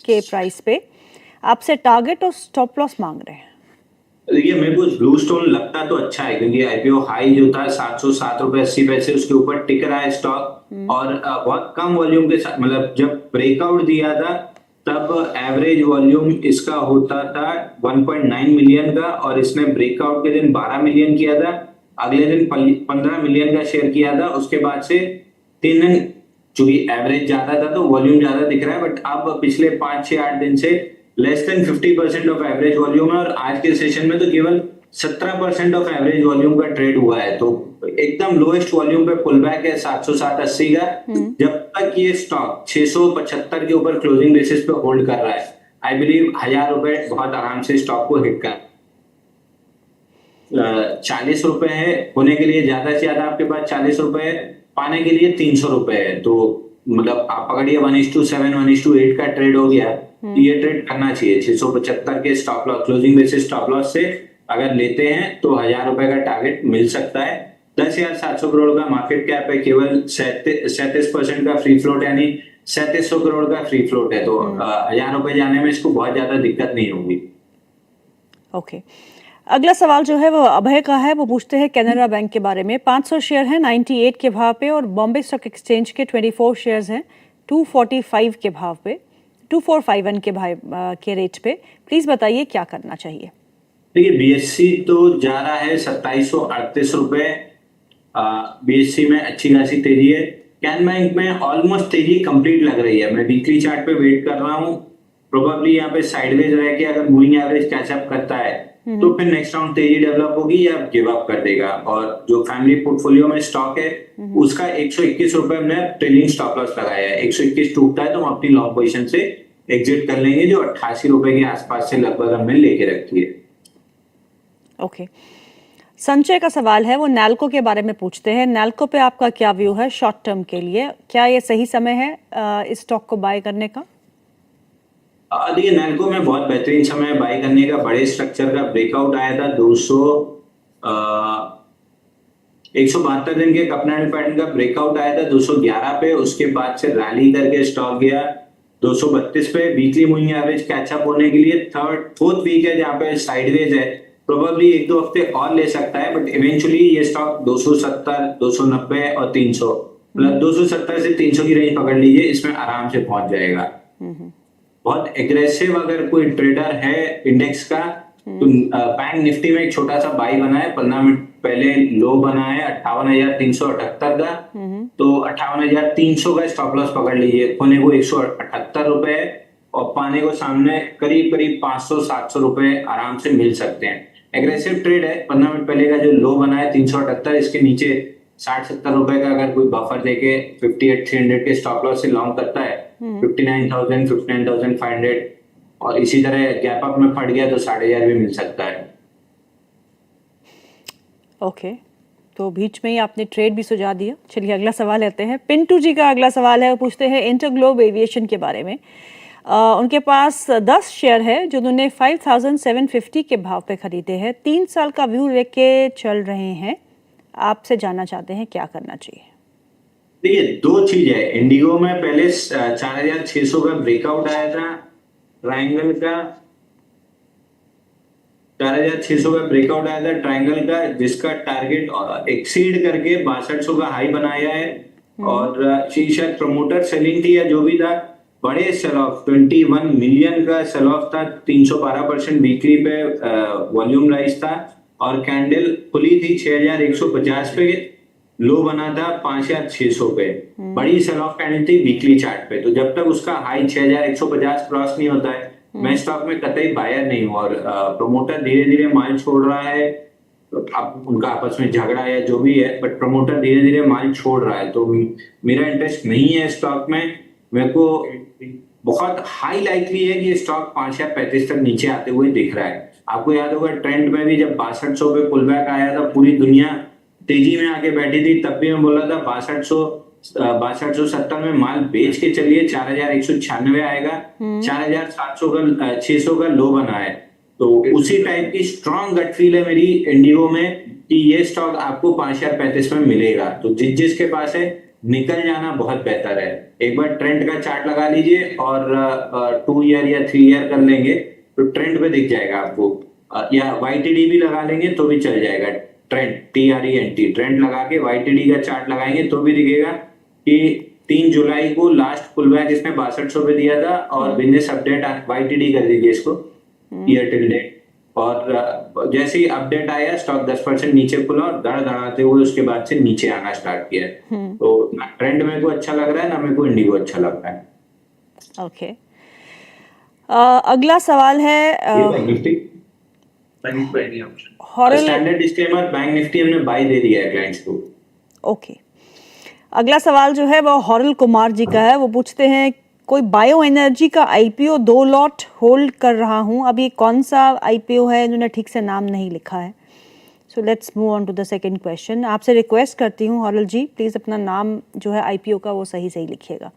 के प्राइस पे आपसे टारगेट और स्टॉप लॉस मांग रहे हैं। देखिए मेरे को ब्लू स्टोन लगता तो अच्छा है क्योंकि आईपीओ हाई जो था 707 रुपए 80 पैसे उसके ऊपर टिक रहा है स्टॉक और बहुत कम वॉल्यूम के साथ मतलब जब ब्रेकआउट दिया था तब एवरेज वॉल्यूम इसका होता था 1.9 मिलियन का और इसने ब्रेकआउट के दिन 12 मिलियन किया था। अगले दिन 15 मिलियन का शेयर किया था। उसके बाद से 3 दिन चूंकि एवरेज ज्यादा था तो वॉल्यूम ज्यादा दिख रहा है बट अब पिछले 5-6-8 दिन से less than 50% of average volume है और आज के सेशन में तो केवल 17% ऑफ एवरेज वॉल्यूम का ट्रेड हुआ है। तो एकदम लोएस्ट वॉल्यूम पे पुल बैक है 707-80 का। जब तक ये स्टॉक 675 के ऊपर क्लोजिंग बेसिस पे होल्ड कर रहा है आई बिलीव 1000 रुपए बहुत आराम से स्टॉक को हिट कर 40 रुपए है होने के लिए ज्यादा से ज्यादा आपके पास 40 रुपए है पाने के लिए 300 रुपए है। तो मतलब आप पकड़िए 1:7 1:8 का ट्रेड हो गया ये ट्रेड करना चाहिए 675 के stop loss closing basis stop loss से अगर लेते हैं तो 1000 रुपए का टारगेट मिल सकता है। 10,700 करोड़ का मार्केट कैप है केवल 37% का फ्री फ्लोट यानी 3700 करोड़ का फ्री फ्लोट है तो 1000 रुपए जाने में इसको बहुत ज्यादा दिक्कत नहीं होगी। ओके अगला सवाल जो है वो अभय का है। वो पूछते हैं कैनरा बैंक के बारे में। 500 शेयर है 98 के भाव पे और बॉम्बे स्टॉक एक्सचेंज के 24 शेयर्स हैं 245 के भाव पे 2451 के भाव के रेट पे। प्लीज बताइए क्या करना चाहिए। देखिए बीएससी तो जा रहा है 2738 रुपए। बीएससी में अच्छी खासी तेजी है। कैन बैंक में ऑलमोस्ट तेजी कंप्लीट लग रही है। मैं वीकली चार्ट पे वेट कर रहा हूँ प्रोबेबली यहाँ पे साइडवेज रह के अगर मूविंग एवरेज कैचअप करता है तो फिर नेक्स्ट राउंड तेजी डेवलप होगी या गिव अप कर देगा। और जो फैमिली पोर्टफोलियो में स्टॉक है उसका 121 रुपए हमने ट्रेलिंग स्टॉप लॉस लगाया है। 121 टूटता है तो हम अपनी लॉन्ग पोजीशन से एग्जिट कर लेंगे जो 88 रुपए के आसपास से लगभग हमने लेके रखी है। ओके संचय का सवाल है। वो नैल्को के बारे में पूछते हैं। नैल्को पे आपका क्या व्यू है शॉर्ट टर्म के लिए? क्या ये सही समय है इस स्टॉक को बाय करने का? देखिए नैल्को में बहुत बेहतरीन समय है बाई करने का। बड़े स्ट्रक्चर का ब्रेकआउट आया था 172 दिन के कपलैंड पैटर्न का ब्रेकआउट आया था 211 पे। उसके बाद से रैली करके स्टॉक गया 232 पे। वीकली मूविंग एवरेज कैचअप होने के लिए फोर्थ वीक है जहाँ पे साइडवेज है। प्रोबेबली 1-2 हफ्ते और ले सकता है बट इवेंचुअली ये स्टॉक 270 290 और 300 मतलब 270 से 300 की रेंज पकड़ लीजिए इसमें आराम से पहुंच जाएगा। बहुत एग्रेसिव अगर कोई ट्रेडर है इंडेक्स का तो बैंक निफ्टी में एक छोटा सा बाई बना है 15 मिनट पहले लो बना है 58,378 का। तो 58,300 का स्टॉप लॉस पकड़ लीजिए। खोने को 178 रुपए है और पाने को सामने करीब करीब 500-700 रुपए आराम से मिल सकते हैं। एग्रेसिव ट्रेड है। 15 मिनट पहले का जो लो बना है 378 इसके नीचे 60-70 रुपए का अगर कोई बफर देके 58,300 के स्टॉप लॉस से लॉन्ग करता है 59,000 59,500 और इसी तरह गैप अप में फट गया तो 5,500 भी मिल सकता है। ओके तो बीच में ही आपने ट्रेड भी सुझा दिया। चलिए अगला सवाल लेते हैं। पिंटू जी का अगला सवाल है। वो पूछते हैं इंटरग्लोब एविएशन के बारे में। उनके पास 10 शेयर है जो उन्होंने 5,750 के भाव पे खरीदे हैं। 3 साल का व्यू लेके चल रहे हैं। आपसे जानना चाहते हैं क्या करना चाहिए। देखिए 2 चीज है। इंडिगो में पहले 4,600 का ब्रेकआउट आया था ट्रायंगल का 4,600 का ब्रेकआउट आया था ट्रायंगल का जिसका टारगेट एक्सीड करके 6200 का हाई बनाया है। और शायद प्रमोटर सेलिंग थी या जो भी था बड़े सेल ऑफ 21 मिलियन का सेल ऑफ था 312% वीकली पे वॉल्यूम राइज था और कैंडल खुली थी 6,150 पे लो बना था 5,600 पे। बड़ी सेल ऑफ कैंडल थी वीकली चार्ट पे। तो जब तक उसका हाई 6,150 क्रॉस नहीं होता है मैं स्टॉक में कतई बायर नहीं हूँ। और प्रमोटर धीरे धीरे माल छोड़ रहा है। अब उनका आपस में झगड़ा या जो भी है बट प्रमोटर धीरे धीरे माल छोड़ रहा है तो मेरा इंटरेस्ट नहीं है स्टॉक में। मेरे को बहुत हाई लाइकली है कि स्टॉक 5,035 तक नीचे आते हुए दिख रहा है। आपको याद होगा ट्रेंड में भी जब 6200 पे पुल बैक आया था पूरी दुनिया तेजी में आके बैठी थी तब भी मैं बोला था 6270 में माल बेच के चलिए 4,196 आएगा। 4,700 का 600 का लो बना है। तो उसी टाइप की स्ट्रॉन्ग गट फील है मेरी इंडिगो में कि ये स्टॉक आपको 5,035 में मिलेगा। तो जिसके पास है निकल जाना बहुत बेहतर है। एक बार ट्रेंड का चार्ट लगा लीजिए और 2 ईयर या 3 ईयर कर लेंगे तो ट्रेंड पे दिख जाएगा आपको। या YTD भी लगा लेंगे तो भी चल जाएगा। ट्रेंड TRENT ट्रेंड लगा के YTD का चार्ट लगाएंगे तो भी दिखेगा कि 3 जुलाई को लास्ट पुल बैक इसने 6200 पे दिया था और बिजनेस अपडेट YTD कर दीजिए इसको, ईयर टिल डेट। और जैसे ही अपडेट आया स्टॉक 10% नीचे खुला और दड़ दड़ाते हुए उसके बाद से नीचे आना स्टार्ट किया है। तो ना ट्रेंड मेरे को अच्छा लग रहा है ना मेरे को इंडिगो अच्छा लग रहा है। ओके, अगला सवाल है हॉरल। स्टैंडर्ड डिस्क्लेमर, बैंक निफ्टी हमने बाय दे दिया है क्लाइंट्स को। ओके, अगला सवाल जो है वो हॉरल कुमार जी का है। वो पूछते हैं कोई बायो एनर्जी का IPO 2 लॉट होल्ड कर रहा हूँ, अब ये कौन सा IPO है, इन्होंने ठीक से नाम नहीं लिखा है। So let's move on to the second question. आपसे रिक्वेस्ट करती हूँ हॉरल जी, प्लीज़ अपना नाम जो है IPO का वो सही सही लिखिएगा।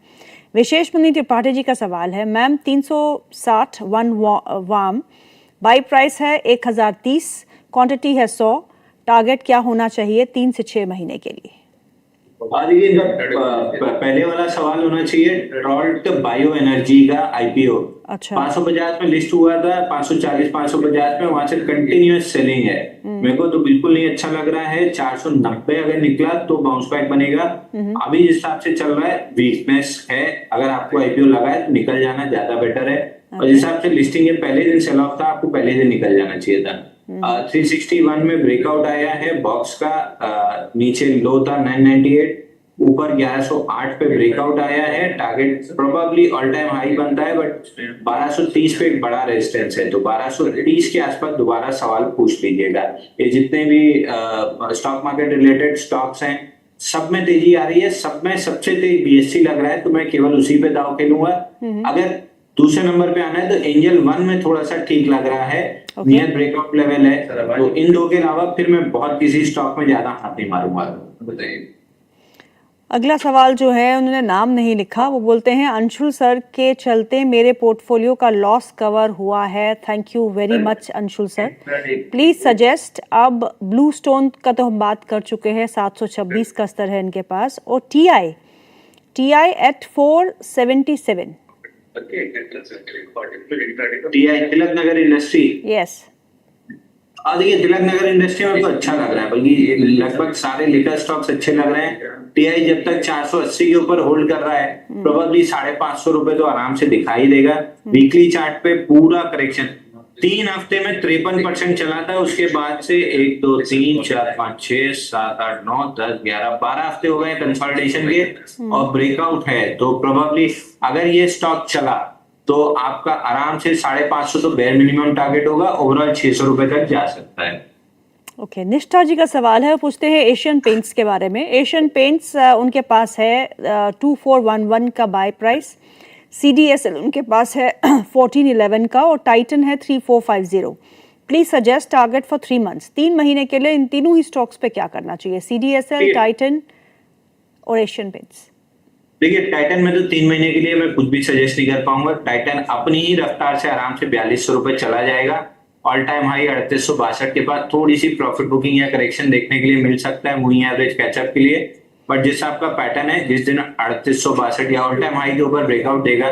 विशेष मुनि त्रिपाठी जी का सवाल है, मैम 360 वन वाम, बाई प्राइस है 1030, क्वांटिटी है 100, टारगेट क्या होना चाहिए 3 से 6 महीने के लिए? देखिए इनका पहले वाला सवाल होना चाहिए ट्रॉल्ट बायो एनर्जी का IPO। अच्छा। 550 में लिस्ट हुआ था, 540 550 में, वहां से कंटिन्यूअस सेलिंग है। मेरे को तो बिल्कुल नहीं अच्छा लग रहा है। 490 अगर निकला तो बाउंस बैक बनेगा। अभी जिस हिसाब से चल रहा है वीकनेस है, अगर आपको IPO लगा है तो निकल जाना ज्यादा बेटर है। और जिस हिसाब से लिस्टिंग के पहले दिन सेल ऑफ था, आपको पहले दिन निकल जाना चाहिए था। 361 में ब्रेकआउट आया है बॉक्स का, नीचे लो था 998, ऊपर 1108 पे ब्रेकआउट आया है। Target probably all time high बनता है बट 1230 पे एक बड़ा रेजिस्टेंस है, तो 1230 के आसपास दोबारा सवाल पूछ लीजिएगा। ये जितने भी स्टॉक मार्केट रिलेटेड स्टॉक्स हैं सब में तेजी आ रही है, सब में सबसे तेज BSE लग रहा है, तो मैं केवल उसी पे दाव खेलूंगा। अगर दूसरे नंबर पे आना है तो एंजल 1 में थोड़ा सा ठीक लग रहा है, नियर ब्रेकआउट लेवल है। तो इन दो के अलावा फिर मैं बहुत किसी स्टॉक में ज्यादा हाथ नहीं मारूंगा। बताइए। अगला सवाल जो है उन्होंने नाम नहीं लिखा। वो बोलते हैं अंशुल सर के चलते मेरे पोर्टफोलियो का लॉस कवर हुआ है, thank you very much Anshul sir, please suggest. अब ब्लू स्टोन का तो हम बात कर चुके हैं, 726 का स्तर है इनके पास, और TI eight 477। Tilak Nagar industry, yes. देखिए तिलक नगर इंडस्ट्री में तो अच्छा लग रहा है, बल्कि लगभग सारे लिकर स्टॉक्स अच्छे लग रहे हैं। TI जब तक 480 के ऊपर होल्ड कर रहा है, प्रोबेबली 550 रुपए तो आराम से दिखाई देगा। वीकली चार्ट पे पूरा करेक्शन 3 हफ्ते में 53% चला था, उसके बाद से 1 2 3 4 5 6 7 8 9 10 11 12 हफ्ते हो गए कंसोलिडेशन के और ब्रेकआउट है। तो प्रोबेबली अगर ये स्टॉक चला तो आपका आराम से 550 तो बेयर मिनिमम टारगेट होगा, ओवरऑल 600 रुपए तक जा सकता है। ओके, निष्ठा जी का सवाल है, वो पूछते हैं एशियन पेंट्स के बारे में। एशियन पेंट्स उनके पास है 2411 का बाय प्राइस, CDSL उनके पास है 1411 का, और टाइटन है 3450। Please suggest target for 3 months. 3 महीने के लिए इन तीनों ही स्टॉक्स पे क्या करना चाहिए, CDSL, टाइटन और एशियन पेंट्स? देखिए टाइटन में तो 3 महीने के लिए मैं कुछ भी सजेस्ट नहीं कर पाऊंगा। टाइटन अपनी ही रफ्तार से आराम से 4200 रुपए चला जाएगा। ऑल टाइम हाई 3862 के बाद थोड़ी सी प्रॉफिट बुकिंग या करेक्शन देखने के लिए मिल सकता है मूविंग एवरेज कैचअप के लिए। बट जिस आपका पैटर्न है, जिस दिन 3862 या ऑल टाइम हाई के ऊपर ब्रेकआउट देगा,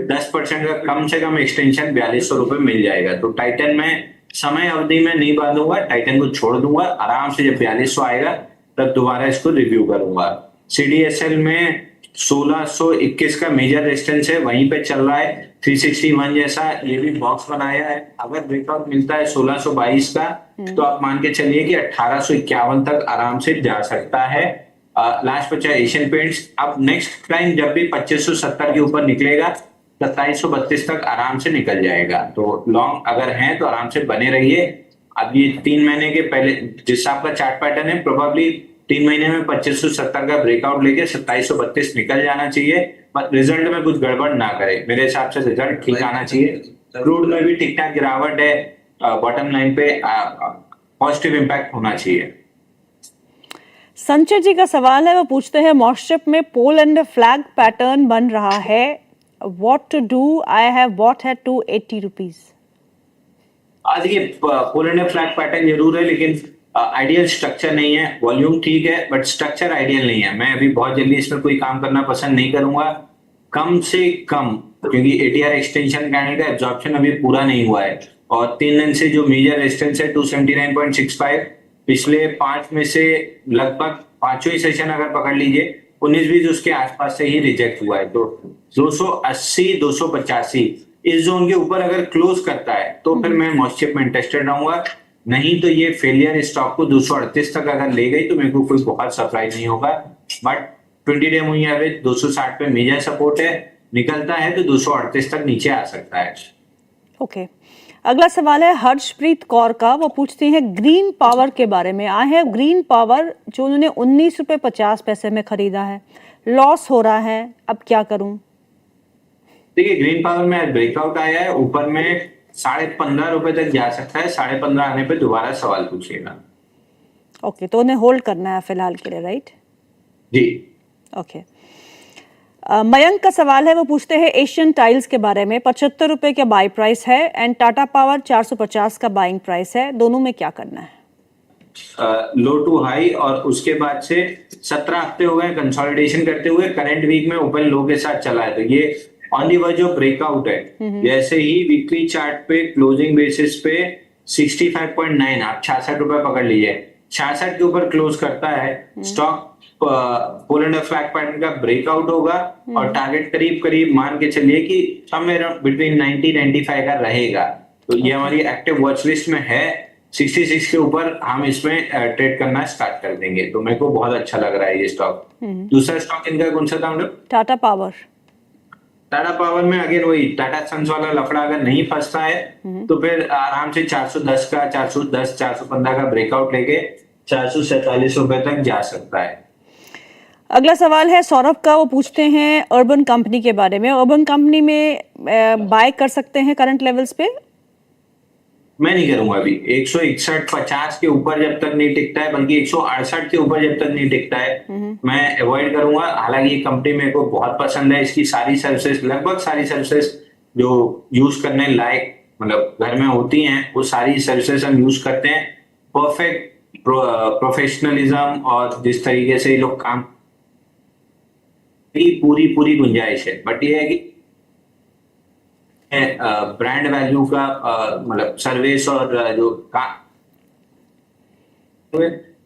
10% का कम से कम एक्सटेंशन 4200 रुपए मिल जाएगा। तो टाइटन में समय अवधि में नहीं बांधूंगा, टाइटन को छोड़ दूंगा। आराम से जब 4200 आएगा तब दोबारा इसको रिव्यू करूंगा। CDSL में 1621 का मेजर रेजिस्टेंस है, वहीं पे चल रहा है। 361 जैसा ये भी बॉक्स बनाया है। अगर ब्रेकआउट मिलता है 1622 का तो आप मान के चलिए कि 1851 तक आराम से जा सकता है। लास्ट बचा एशियन पेंट्स। अब नेक्स्ट टाइम जब भी 2570 के ऊपर निकलेगा 2732 तक आराम से निकल जाएगा। तो लॉन्ग अगर है तो आराम से बने रहिए। अब ये 3 महीने के पहले जिस आपका चार्ट पैटर्न है, प्रोबेबली 3 महीने में 2570 का ब्रेकआउट लेके 2732 निकल जाना चाहिए। पर रिजल्ट में कुछ गड़बड़ ना करे, मेरे हिसाब से रिजल्ट ठीक आना चाहिए। क्रूड में भी ठीक ठाक गिरावट है, बॉटम लाइन पे पॉजिटिव इंपैक्ट होना चाहिए। संचय जी का सवाल है, वो पूछते हैं मॉस्ट्रिप में पोल एंड फ्लैग पैटर्न बन रहा है, what to do, I have bought है 280 रुपीज। देखिए पोल एंड फ्लैग पैटर्न जरूर है, लेकिन आइडियल स्ट्रक्चर नहीं है, वॉल्यूम ठीक है बट स्ट्रक्चर आइडियल नहीं है। मैं अभी बहुत जल्दी इसमें कोई काम करना पसंद नहीं करूंगा, कम से कम, क्योंकि एटीआर एक्सटेंशन कहने का एब्जॉर्प्शन अभी पूरा नहीं हुआ है। और 3 दिन से जो मेजर रेजिस्टेंस है 279.65, पिछले 5 में से लगभग पांचों ही सेशन अगर पकड़ लीजिए 19-20 उसके आसपास से ही रिजेक्ट हुआ है। तो 280 285 इस जोन के ऊपर अगर क्लोज करता है तो फिर मैं मॉस्चिप में इंटरेस्टेड रहूंगा, नहीं तो ये फेलियर स्टॉक को 238 तक अगर ले गई तो मेरे को कोई बहुत सरप्राइज नहीं होगा। बट 20 डे मूविंग एवरेज 260 पे मेजर सपोर्ट है, निकलता है तो 238 तक नीचे आ सकता है। ओके, अगला सवाल है हर्षप्रीत कौर का। वो पूछते हैं ग्रीन पावर के बारे में। आई हैव ग्रीन पावर, जो उन्होंने 19.50 रुपए में खरीदा है, लॉस हो रहा है, अब क्या करूं? देखिए ग्रीन पावर में ब्रेकआउट आया है, ऊपर में 15.5 रुपए तक जा सकता है, 15.5 आने पे दोबारा सवाल पूछिएगा। ओके, तो उन्हें होल्ड करना है फिलहाल के लिए, राइट? जी। ओके, मयंक का सवाल है। वो पूछते हैं एशियन टाइल्स के बारे में। 75 रुपए का बाई प्राइस है एंड टाटा पावर 450 का बाइंग प्राइस है, दोनों में क्या करना है? लो टू हाई, और उसके बाद से 17 हफ्ते हो गए कंसोलिडेशन करते हुए, करंट वीक में ओपन लो के साथ चला है, तो ये on the verge of breakout है। जैसे ही वीकली चार्ट पे क्लोजिंग बेसिस पे 65.9, आप 66 रुपए पकड़ लीजिए, 66 के ऊपर क्लोज करता है stock, pole and flag pattern का ब्रेकआउट होगा और टारगेट करीब करीब मान के चलिए कि समवेयर बिटवीन 90-95 का रहेगा। तो ये हमारी एक्टिव वॉच लिस्ट में है। 66 के ऊपर हम इसमें ट्रेड करना स्टार्ट कर देंगे, तो मेरे को बहुत अच्छा लग रहा है ये स्टॉक। दूसरा स्टॉक इनका कौन सा था मतलब? टाटा पावर। टाटा पावर में अगर वही टाटा सन्स वाला लफड़ा अगर नहीं फंसता है तो फिर आराम से 410 का 410 415 का ब्रेकआउट लेके 447 रुपए तक जा सकता है। अगला सवाल है सौरभ का। वो पूछते हैं अर्बन कंपनी के बारे में। अर्बन कंपनी में बाय कर सकते हैं करंट लेवल्स पे? मैं नहीं करूंगा अभी। 161.50 के ऊपर जब तक नहीं टिकता है, बल्कि 168 के ऊपर जब तक नहीं टिकता है मैं अवॉइड करूंगा। हालांकि ये कंपनी मेरे को बहुत पसंद है, इसकी सारी सर्विसेज, लगभग सारी सर्विसेज जो यूज करने लायक मतलब घर में होती हैं, वो सारी सर्विसेज हम यूज करते हैं। परफेक्ट प्रोफेशनलिज्म और जिस तरीके से ये लोग काम, पूरी गुंजाइश है। बट ये है कि ब्रांड वैल्यू का मतलब सर्विस और जो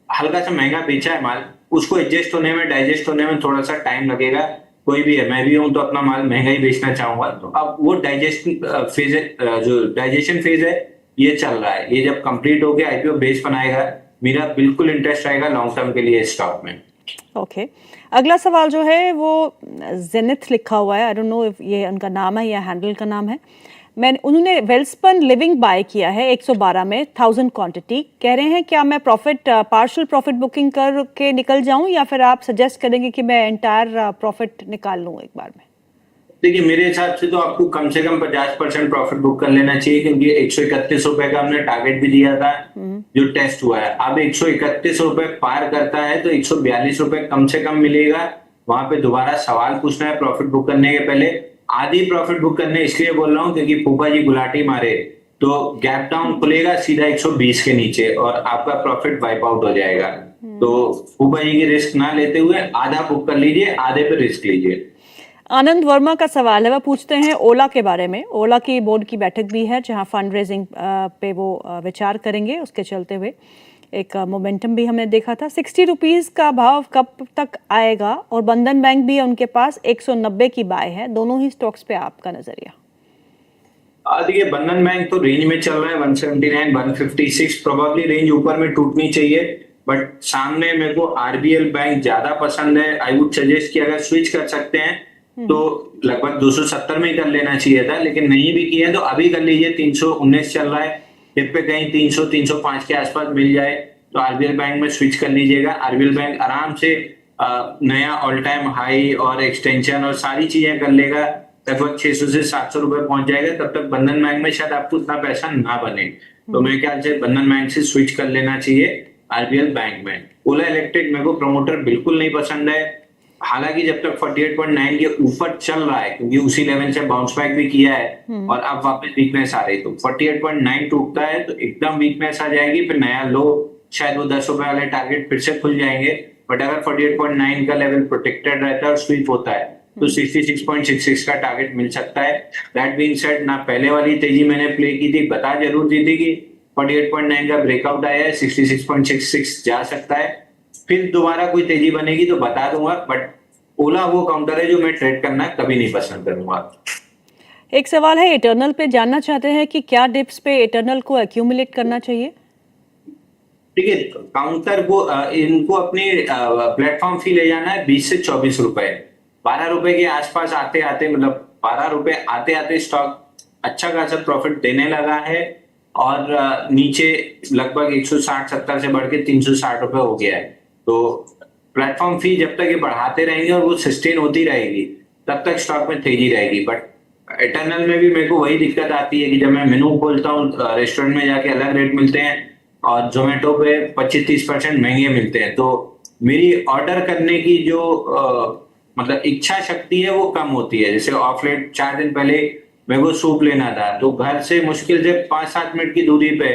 हल्का सा महंगा बेचा है माल, उसको एडजस्ट होने में, डाइजेस्ट होने में थोड़ा सा टाइम लगेगा। कोई भी है, मैं भी हूं तो अपना माल महंगा ही बेचना चाहूंगा। तो अब वो डाइजेशन फेज है, जो डाइजेशन फेज है ये चल रहा है। ये जब कंप्लीट हो गया आईपीओ बेस बनाएगा, मेरा बिल्कुल इंटरेस्ट रहेगा लॉन्ग टर्म के लिए स्टॉक में। ओके, अगला सवाल जो है वो जेनिथ लिखा हुआ है। आई डोंट नो इफ ये उनका नाम है या हैंडल का नाम है। उन्होंने वेल्सपन लिविंग बाय किया है 112 में 1000 क्वांटिटी। कह रहे हैं क्या मैं प्रॉफिट पार्शियल प्रॉफिट बुकिंग करके निकल जाऊं, या फिर आप सजेस्ट करेंगे कि मैं एंटायर प्रॉफिट निकाल लूं एक बार में? देखिए मेरे हिसाब से तो आपको कम से कम 50% प्रॉफिट बुक कर लेना चाहिए, क्योंकि 131 रुपए का हमने टारगेट भी दिया था जो टेस्ट हुआ है। अब 131 रुपए पार करता है तो 142 रुपए कम से कम मिलेगा। वहां पे दोबारा सवाल पूछना है प्रॉफिट बुक करने के पहले। आधी प्रॉफिट बुक करने इसलिए बोल रहा हूँ क्योंकि फूफा जी गुलाटी मारे तो गैप डाउन खुलेगा सीधा 120 के नीचे और आपका प्रॉफिट वाइप आउट हो जाएगा। तो फूफा जी की रिस्क ना लेते हुए आधा बुक कर लीजिए, आधे पे रिस्क लीजिए। आनंद वर्मा का सवाल है। वह पूछते हैं ओला के बारे में। ओला की बोर्ड की बैठक भी है जहां फंड रेजिंग पे वो विचार करेंगे। उसके चलते हुए एक मोमेंटम भी हमने देखा था। 60 रुपीज़ का भाव कब तक आएगा? और बंधन बैंक भी है उनके पास, 190 की बाय है। दोनों ही स्टॉक्स पे आपका नजरिया? देखिए बंधन बैंक तो रेंज में चल रहा है 179 156, प्रोबेबली रेंज ऊपर में टूटनी चाहिए। बट सामने मेरे को आरबीएल बैंक ज्यादा पसंद है। आई वुड सजेस्ट कि अगर स्विच कर सकते हैं तो लगभग 270 में ही कर लेना चाहिए था, लेकिन नहीं भी किया तो अभी कर लीजिए। 319 चल रहा है, डिप पे कहीं 300 305 के आसपास मिल जाए तो आरबीएल बैंक में स्विच कर लीजिएगा। आरबीएल बैंक आराम से नया ऑल टाइम हाई और एक्सटेंशन और सारी चीजें कर लेगा, लगभग 600 से 700 रुपए पहुंच जाएगा। तब तक बंधन बैंक में शायद आपको उतना पैसा ना बने, तो मेरे ख्याल से बंधन बैंक से स्विच कर लेना चाहिए आरबीएल बैंक में। ओला इलेक्ट्रिक मेरे को प्रमोटर बिल्कुल नहीं पसंद है। हालांकि जब तक 48.9 के ऊपर चल रहा है, क्योंकि उसी लेवल से बाउंस बैक भी किया है और अब वापस वीकनेस आ रही, तो 48.9 टूटता है तो एकदम वीकनेस आ जाएगी, फिर नया लो शायद वो 10 रुपए वाले टारगेट फिर से खुल जाएंगे, बट अगर 48.9 का लेवल प्रोटेक्टेड रहता है और स्वीप होता है तो 66.66 का टारगेट मिल सकता है। दैट बीइंग सेड, ना पहले वाली तेजी मैंने प्ले की थी, बता जरूर दी थी कि 48.9 का ब्रेकआउट आया है, 66.66 जा सकता है, फिर दोबारा कोई तेजी बनेगी तो बता दूंगा, बट ओला वो काउंटर है जो मैं ट्रेड करना कभी नहीं पसंद करूंगा। एक सवाल है इटर्नल पे, जानना चाहते हैं कि क्या डिप्स पे इटर्नल को एक्यूमुलेट करना चाहिए? ठीक है, काउंटर को इनको अपनी प्लेटफॉर्म फी ले जाना है 20 से 24 रुपए। 12 रुपए के आसपास आते आते, मतलब 12 रुपए आते आते स्टॉक अच्छा खासा प्रॉफिट देने लगा है और नीचे लगभग 160-70 से बढ़ के 360 रुपए हो गया है। तो प्लेटफॉर्म फी जब तक ये बढ़ाते रहेंगे और वो सस्टेन होती रहेगी तब तक स्टॉक में तेजी रहेगी। बट इटर्नल में भी मेरे को वही दिक्कत आती है कि जब मैं मेनू खोलता हूँ रेस्टोरेंट में जाके अलग रेट मिलते हैं और जोमेटो पे 25-30% महंगे मिलते हैं, तो मेरी ऑर्डर करने की जो मतलब इच्छा शक्ति है वो कम होती है। जैसे ऑफ लेट 4 दिन पहले मेरे को सूप लेना था, तो घर से मुश्किल से 5-7 मिनट की दूरी पे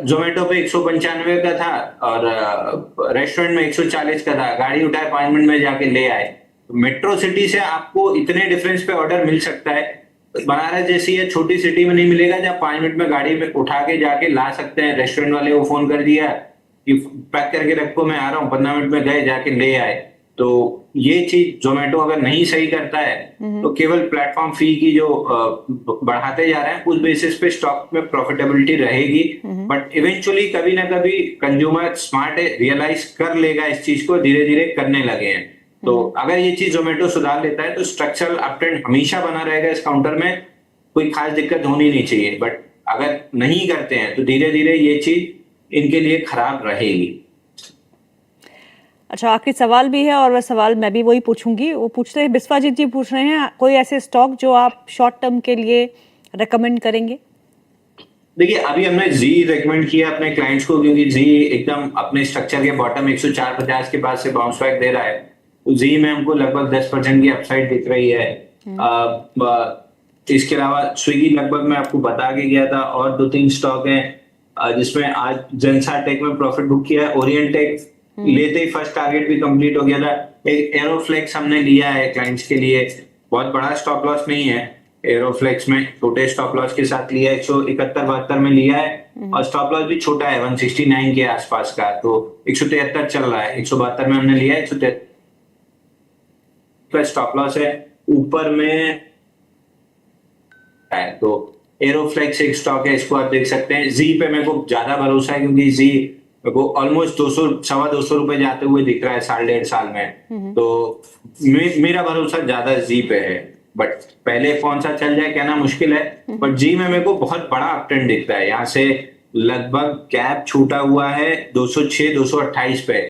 जोमेटो पे 195 का था और रेस्टोरेंट में 140 का था, गाड़ी उठाए 5 मिनट में जाके ले आए। मेट्रो सिटी से आपको इतने डिफरेंस पे ऑर्डर मिल सकता है, बनारस जैसी है छोटी सिटी में नहीं मिलेगा जहाँ 5 मिनट में गाड़ी में उठा के जाके ला सकते हैं। रेस्टोरेंट वाले को फोन कर दिया कि पैक करके रखो, मैं आ रहा हूँ, 15 मिनट में गए जाके ले आए। तो ये चीज जोमेटो अगर नहीं सही करता है तो केवल प्लेटफॉर्म फी की जो बढ़ाते जा रहे हैं उस बेसिस पे स्टॉक में प्रॉफिटेबिलिटी रहेगी, बट इवेंचुअली कभी ना कभी कंज्यूमर स्मार्ट है, रियलाइज कर लेगा इस चीज को, धीरे धीरे करने लगे हैं। तो अगर ये चीज जोमेटो सुधार लेता है तो स्ट्रक्चरल अपट्रेंड हमेशा बना रहेगा इस काउंटर में, कोई खास दिक्कत होनी नहीं चाहिए। बट अगर नहीं करते हैं तो धीरे धीरे ये चीज इनके लिए खराब रहेगी। अच्छा, आखिरी सवाल भी है और वह सवाल मैं भी वही पूछूंगी। वो पूछते हैं, बिस्वाजीत जी पूछ रहे हैं, कोई ऐसे स्टॉक जो आप शॉर्ट टर्म के लिए रेकमेंड करेंगे? देखिए, अभी हमने जी रेकमेंड किया अपने क्लाइंट्स को, क्योंकि जी एकदम अपने स्ट्रक्चर के बॉटम 104.50 के पास से बाउंस बैक दे रहा है, तो जी में हमको लगभग 10% की अपसाइड दिख रही है। इसके अलावा स्विगी लगभग मैं आपको बता के गया था, और 2-3 स्टॉक हैं जिसमें आज जेंसा टेक में प्रॉफिट बुक किया है। ओरिएंट टेक लेते ही फर्स्ट टारगेट भी कंप्लीट हो गया था। एक एरोफ्लेक्स हमने लिया है क्लाइंट्स के लिए, बहुत बड़ा स्टॉप लॉस नहीं है एरोफ्लेक्स में, छोटे स्टॉप लॉस के साथ लिया है, 171-72 में लिया है और स्टॉप लॉस भी छोटा है 169 के आसपास का, तो 173 चल रहा है, 172 में हमने लिया है, 173 का स्टॉप लॉस है, ऊपर में है। तो एरोफ्लेक्स एक स्टॉक है, इसको आप देख सकते हैं। जी पे मेरे को ज्यादा भरोसा है क्योंकि जी मेरे को ऑलमोस्ट 200-225 रुपए जाते हुए दिख रहा है 1.5 साल में, तो मेरा भरोसा ज्यादा जी पे है। बट पहले कौन सा चल जाए कहना मुश्किल है, बट जी में मेरे को बहुत बड़ा अपट्रेंड दिखता है। यहाँ से लगभग गैप छूटा हुआ है 206-228 पे,